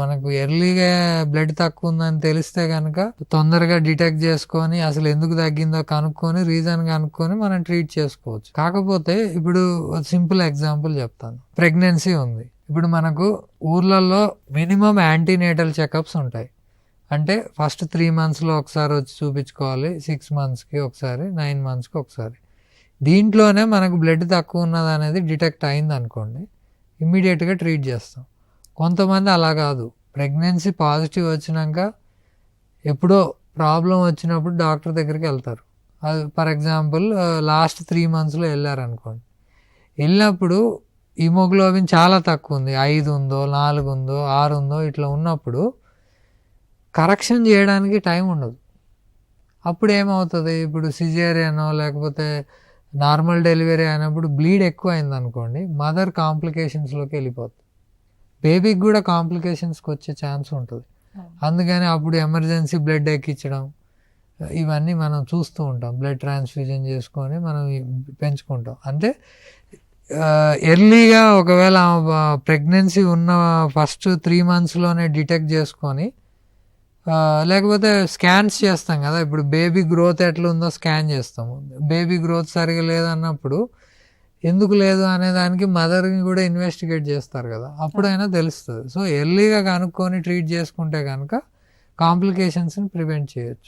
మనకు ఎర్లీగా బ్లడ్ తక్కువ ఉందని తెలిస్తే కనుక తొందరగా డిటెక్ట్ చేసుకొని అసలు ఎందుకు తగ్గిందో కనుక్కొని రీజన్ కనుక్కొని మనం ట్రీట్ చేసుకోవచ్చు. కాకపోతే ఇప్పుడు సింపుల్ ఎగ్జాంపుల్ చెప్తాను. ప్రెగ్నెన్సీ ఉంది. ఇప్పుడు మనకు ఊర్లలో మినిమం యాంటీనేటల్ చెకప్స్ ఉంటాయి. అంటే ఫస్ట్ 3 monthsలో ఒకసారి వచ్చి చూపించుకోవాలి, 6 monthsకి ఒకసారి, 9 monthsకి ఒకసారి. దీంట్లోనే మనకు బ్లడ్ తక్కువ ఉన్నది అనేది డిటెక్ట్ అయింది అనుకోండి, ఇమ్మీడియట్గా ట్రీట్ చేస్తాం. కొంతమంది అలా కాదు, ప్రెగ్నెన్సీ పాజిటివ్ వచ్చినాక ఎప్పుడో ప్రాబ్లం వచ్చినప్పుడు డాక్టర్ దగ్గరికి వెళ్తారు. అది ఫర్ ఎగ్జాంపుల్ లాస్ట్ 3 monthsలో వెళ్ళారనుకోండి, వెళ్ళినప్పుడు హిమోగ్లోబిన్ చాలా తక్కువ ఉంది, 5 ఉందో 4 ఉందో 6 ఉందో ఇట్లా ఉన్నప్పుడు కరెక్షన్ చేయడానికి టైం ఉండదు. అప్పుడు ఏమవుతుంది, ఇప్పుడు సిజేరియనో లేకపోతే నార్మల్ డెలివరీ అయినప్పుడు బ్లీడ్ ఎక్కువ అయింది అనుకోండి, మదర్ కాంప్లికేషన్స్లోకి వెళ్ళిపోతుంది. బేబీకి కూడా కాంప్లికేషన్స్కి వచ్చే ఛాన్స్ ఉంటుంది. అందుకని అప్పుడు ఎమర్జెన్సీ బ్లడ్ ఎక్కించడం ఇవన్నీ మనం చూస్తూ ఉంటాం. బ్లడ్ ట్రాన్స్ఫ్యూజన్ చేసుకొని మనం పెంచుకుంటాం. అంటే ఎర్లీగా ఒకవేళ ప్రెగ్నెన్సీ ఉన్న ఫస్ట్ 3 monthsలోనే డిటెక్ట్ చేసుకొని, లేకపోతే స్కాన్స్ చేస్తాం కదా, ఇప్పుడు బేబీ గ్రోత్ ఎట్లా ఉందో స్కాన్ చేస్తాము. బేబీ గ్రోత్ సరిగా లేదన్నప్పుడు ఎందుకు లేదు అనే దానికి మదర్ని కూడా ఇన్వెస్టిగేట్ చేస్తారు కదా, అప్పుడైనా తెలుస్తుంది. సో ఎర్లీగా కనుక్కొని ట్రీట్ చేసుకుంటే కనుక కాంప్లికేషన్స్ని ప్రివెంట్ చేయొచ్చు.